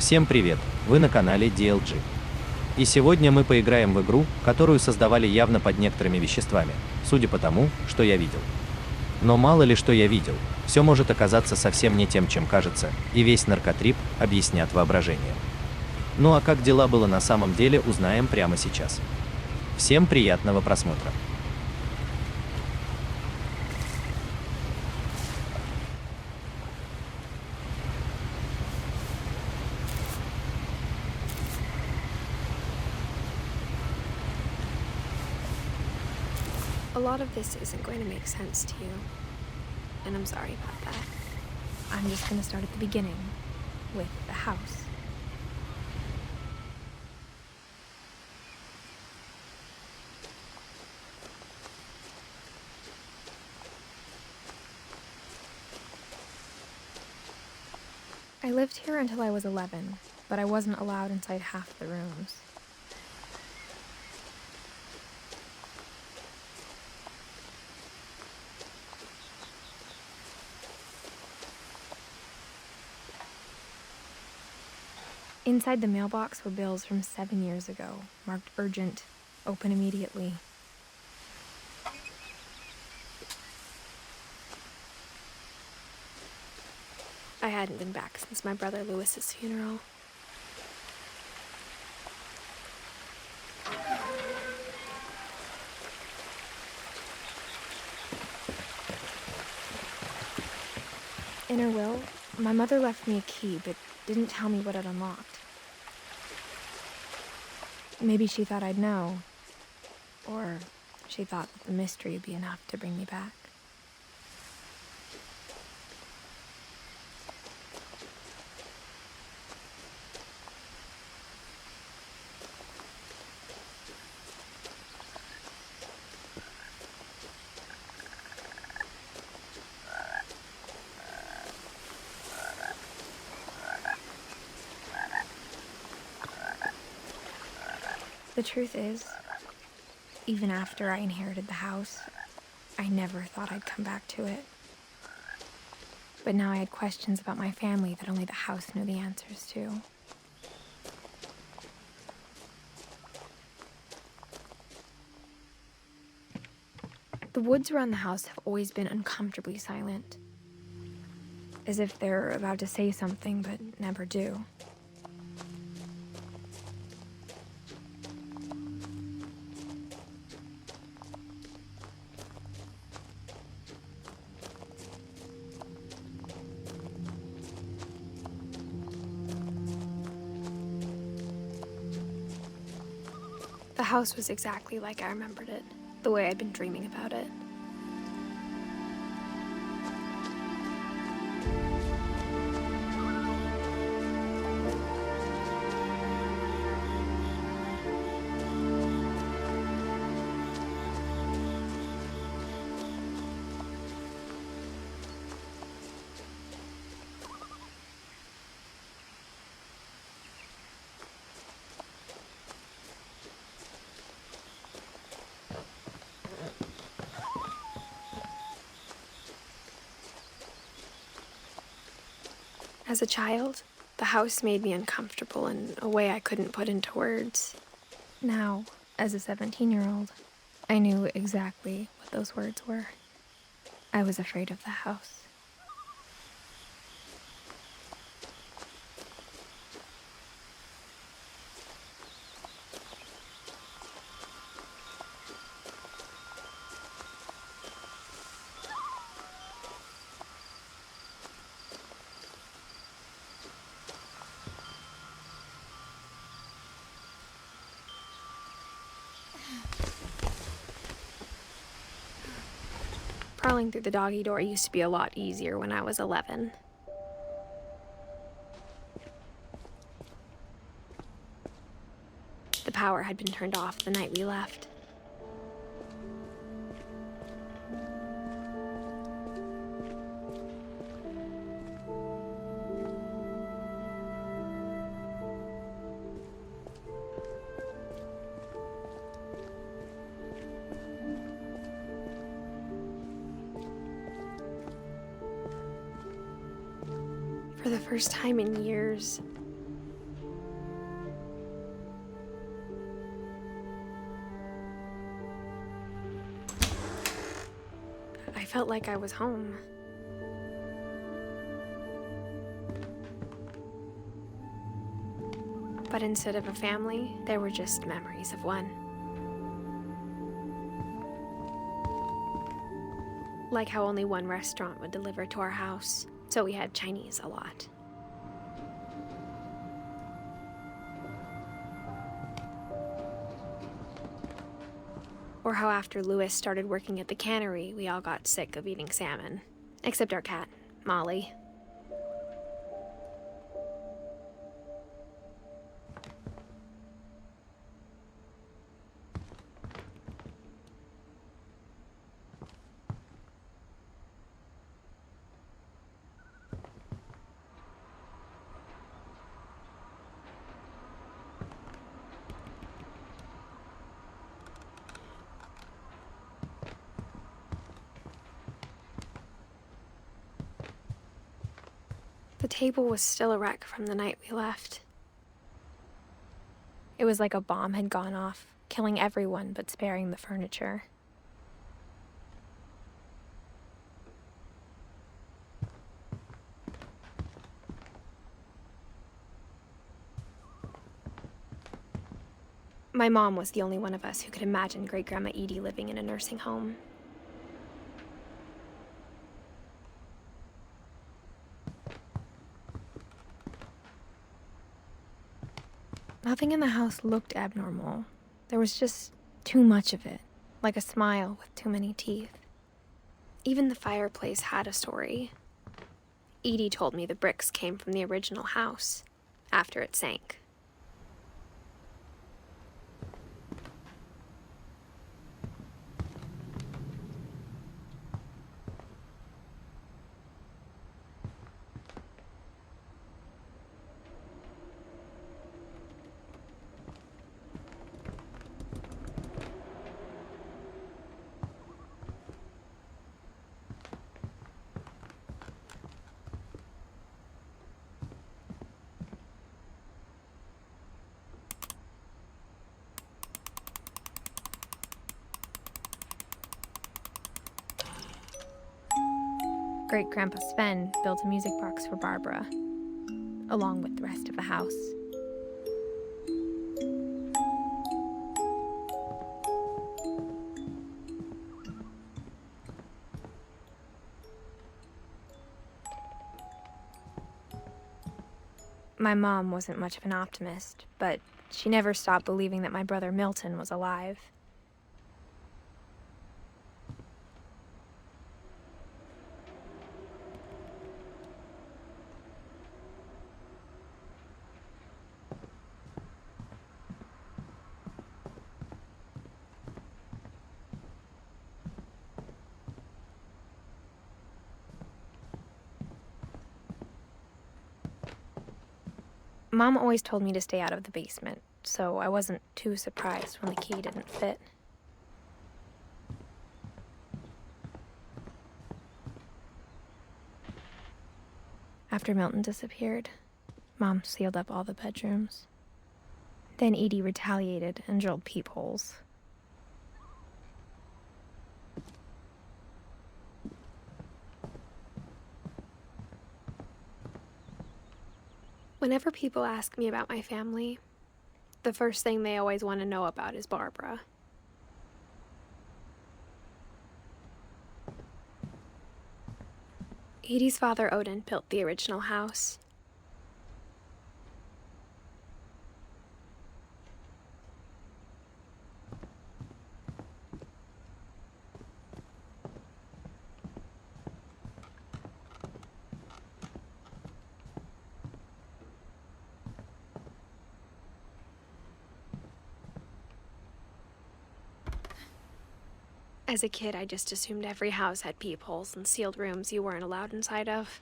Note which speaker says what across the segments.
Speaker 1: Всем привет! Вы на канале DLG. И сегодня мы поиграем в игру, которую создавали явно под некоторыми веществами, судя по тому, что я видел. Но мало ли что я видел, все может оказаться совсем не тем, чем кажется, и весь наркотрип объяснят воображением. Ну а как дела было на самом деле, узнаем прямо сейчас. Всем приятного просмотра!
Speaker 2: A lot of this isn't going to make sense to you, and I'm sorry about that. I'm just going to start at the beginning, with the house. I lived here until I was 11, but I wasn't allowed inside half the rooms. Inside the mailbox were bills from 7 years ago, marked urgent, open immediately. I hadn't been back since my brother Lewis's funeral. In her will, my mother left me a key, but didn't tell me what it unlocked. Maybe she thought I'd know, or she thought that the mystery would be enough to bring me back. The truth is, even after I inherited the house, I never thought I'd come back to it. But now I had questions about my family that only the house knew the answers to. The woods around the house have always been uncomfortably silent, as if they're about to say something but never do. The house was exactly like I remembered it, the way I'd been dreaming about it. As a child, the house made me uncomfortable in a way I couldn't put into words. Now, as a 17-year-old, I knew exactly what those words were. I was afraid of the house. Crawling through the doggy door used to be a lot easier when I was 11. The power had been turned off the night we left. For the first time in years, I felt like I was home. But instead of a family, there were just memories of one. Like how only one restaurant would deliver to our house, so we had Chinese a lot. Or how after Louis started working at the cannery, we all got sick of eating salmon. Except our cat, Molly. The table was still a wreck from the night we left. It was like a bomb had gone off, killing everyone but sparing the furniture. My mom was the only one of us who could imagine Great-Grandma Edie living in a nursing home. Nothing in the house looked abnormal. There was just too much of it, like a smile with too many teeth. Even the fireplace had a story. Edie told me the bricks came from the original house, after it sank. Great-Grandpa Sven built a music box for Barbara, along with the rest of the house. My mom wasn't much of an optimist, but she never stopped believing that my brother Milton was alive. Mom always told me to stay out of the basement, so I wasn't too surprised when the key didn't fit. After Milton disappeared, Mom sealed up all the bedrooms. Then Edie retaliated and drilled peepholes. Whenever people ask me about my family, the first thing they always want to know about is Barbara. Edie's father, Odin, built the original house. As a kid, I just assumed every house had peepholes and sealed rooms you weren't allowed inside of.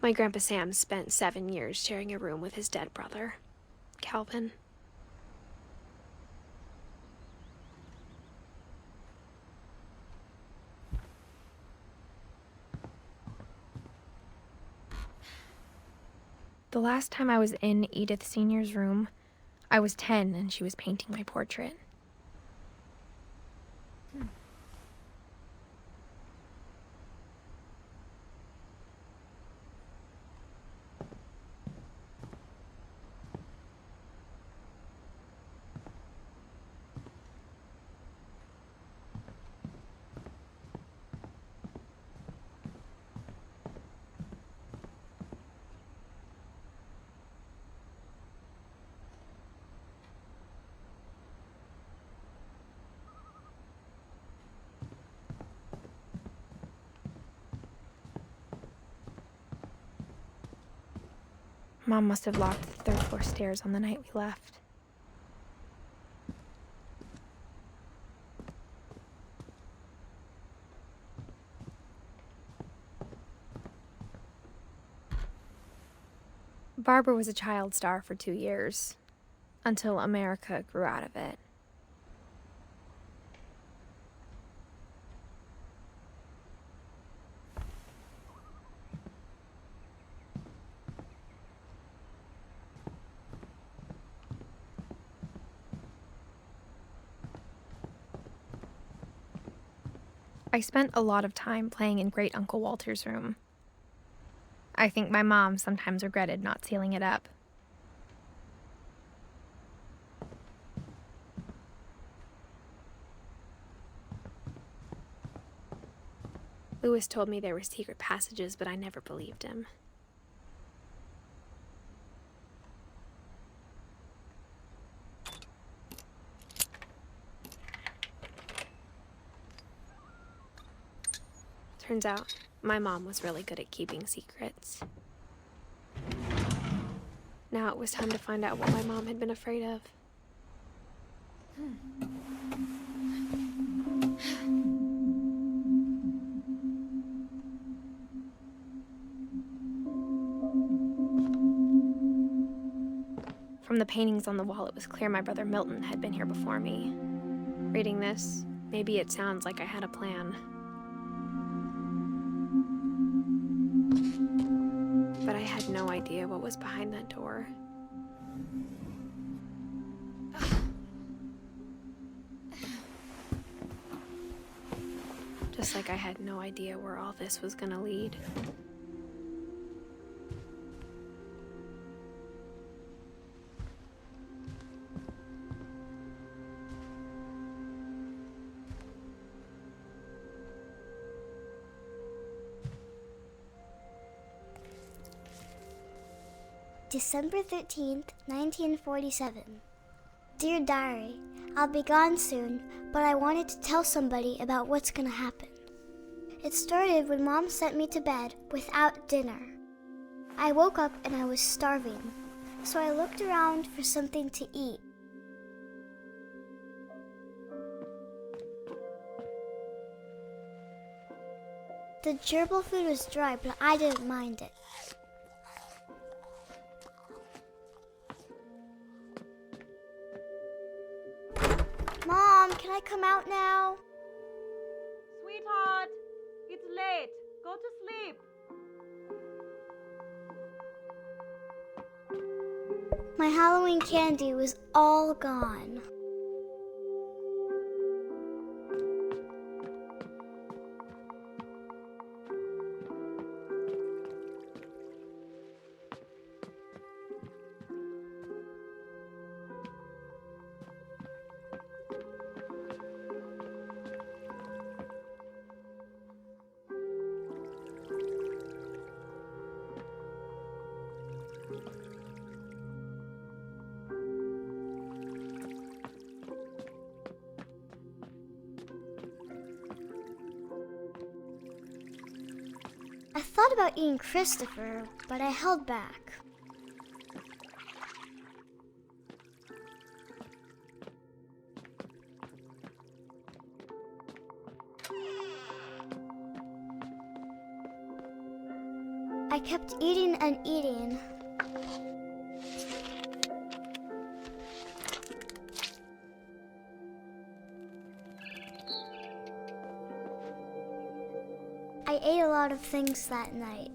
Speaker 2: My Grandpa Sam spent 7 years sharing a room with his dead brother, Calvin. The last time I was in Edith Sr.'s room, I was 10 and she was painting my portrait. Mom must have locked the third floor stairs on the night we left. Barbara was a child star for 2 years, until America grew out of it. I spent a lot of time playing in Great Uncle Walter's room. I think my mom sometimes regretted not sealing it up. Louis told me there were secret passages, but I never believed him. Turns out, my mom was really good at keeping secrets. Now it was time to find out what my mom had been afraid of. From the paintings on the wall, it was clear my brother Milton had been here before me. Reading this, maybe it sounds like I had a plan. But I had no idea what was behind that door. Just like I had no idea where all this was gonna lead.
Speaker 3: December 13th, 1947. Dear Diary, I'll be gone soon, but I wanted to tell somebody about what's gonna happen. It started when Mom sent me to bed without dinner. I woke up and I was starving, so I looked around for something to eat. The gerbil food was dry, but I didn't mind it. Mom, can I come out now?
Speaker 4: Sweetheart, it's late. Go to sleep.
Speaker 3: My Halloween candy was all gone. I thought about eating Christopher, but I held back. I kept eating and eating. I ate a lot of things that night.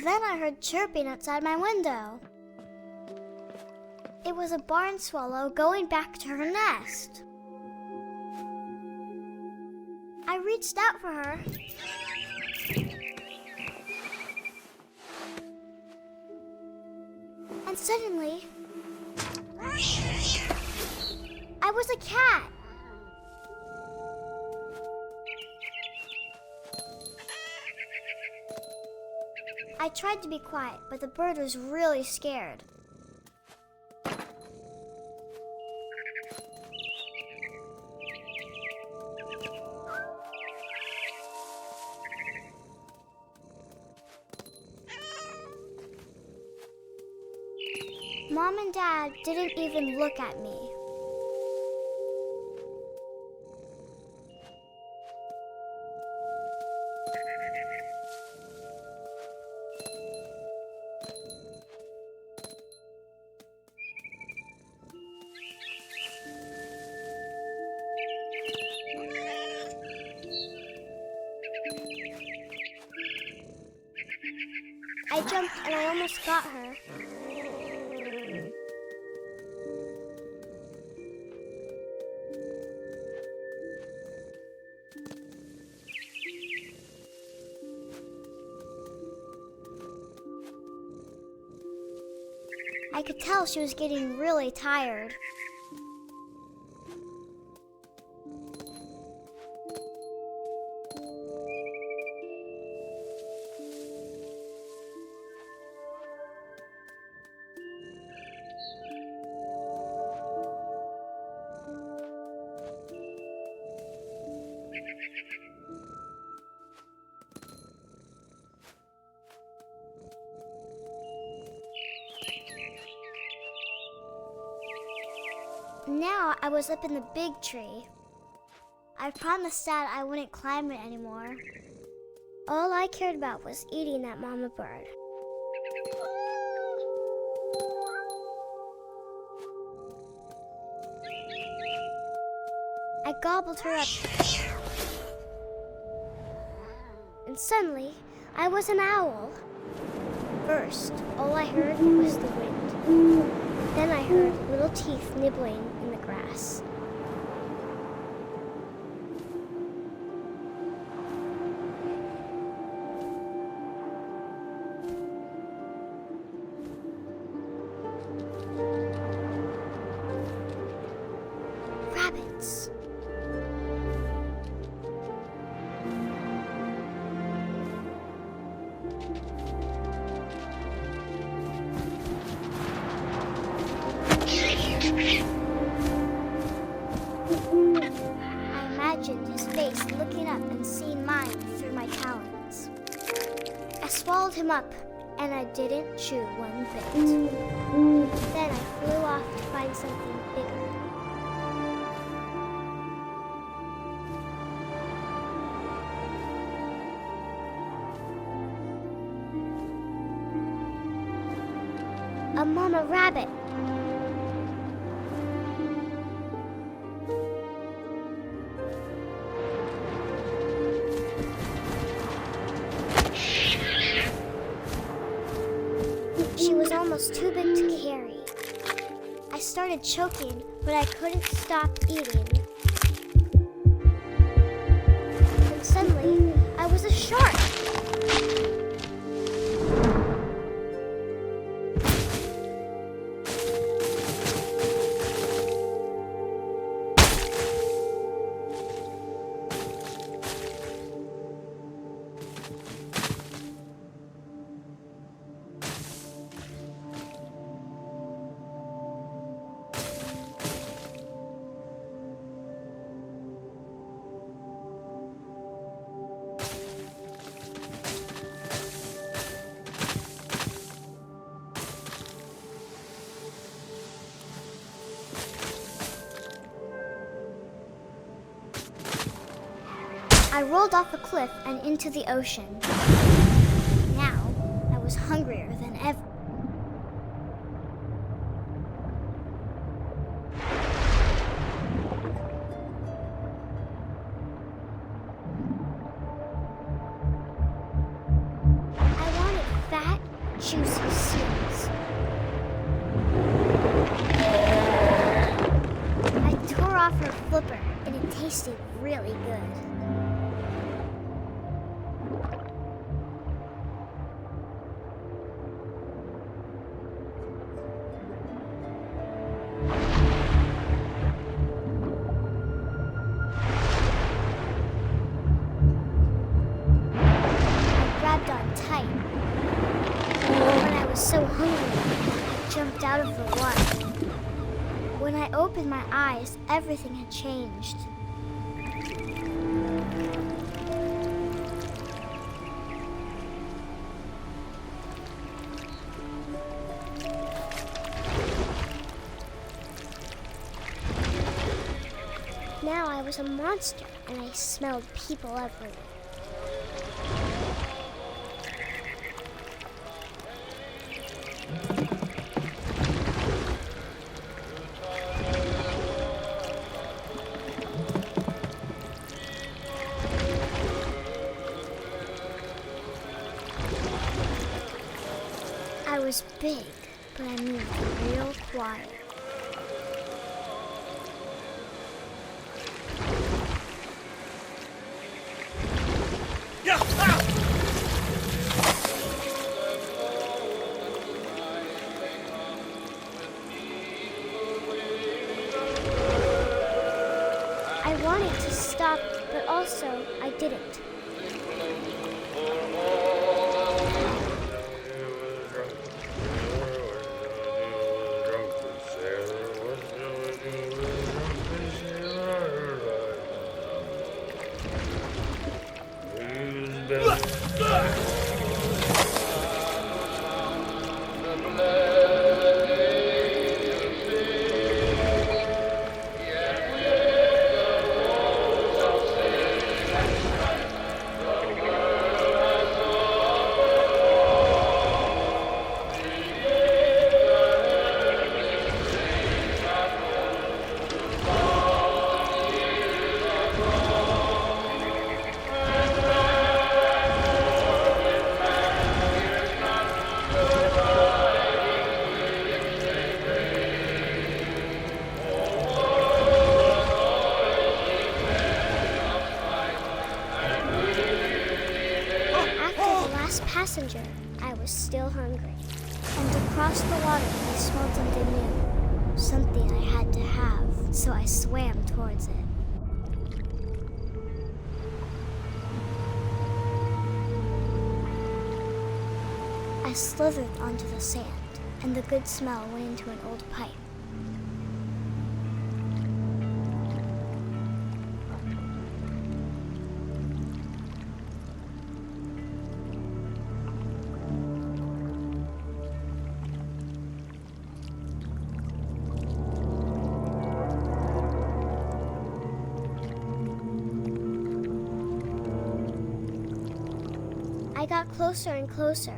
Speaker 3: Then I heard chirping outside my window. It was a barn swallow going back to her nest. I reached out for her. And suddenly, I was a cat. I tried to be quiet, but the bird was really scared. Mom and Dad didn't even look at me. I jumped and I almost got her. I could tell she was getting really tired. Now I was up in the big tree. I promised Dad I wouldn't climb it anymore. All I cared about was eating that mama bird. I gobbled her up. And suddenly, I was an owl. First, all I heard was the wind. Then I heard little teeth nibbling in the grass. Rabbits. I imagined his face looking up and seeing mine through my talons. I swallowed him up, and I didn't chew one bit. Then I flew off to find something bigger. A mama rabbit. She was almost too big to carry. I started choking, but I couldn't stop eating. And suddenly, I was a shark. I rolled off a cliff and into the ocean. Now, I was hungrier than ever. I wanted fat, for a flipper, and it tasted really good. So hungry, I jumped out of the water. When I opened my eyes, everything had changed. Now I was a monster, and I smelled people everywhere. I was big, but I moved real quiet. I wanted to stop, but also I didn't. Passenger, I was still hungry. And across the water, I smelled something new. Something I had to have, so I swam towards it. I slithered onto the sand, and the good smell went into an old pipe. I got closer and closer.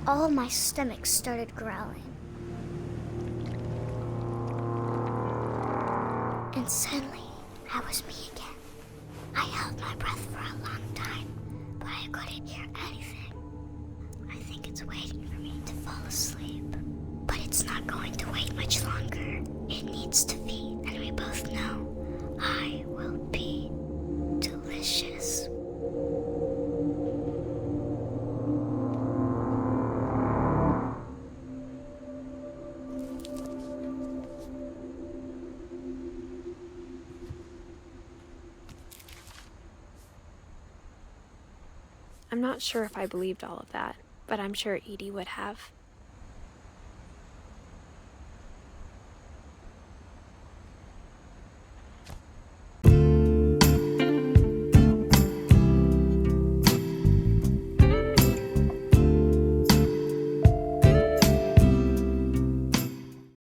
Speaker 3: All my stomach started growling. And suddenly, I was me again. I held my breath for a long time, but I couldn't hear anything. I think it's waiting for me to fall asleep. But it's not going to wait much longer. It needs to feed, and we both know I will be delicious.
Speaker 2: I'm not sure if I believed all of that, but I'm sure Edie would have.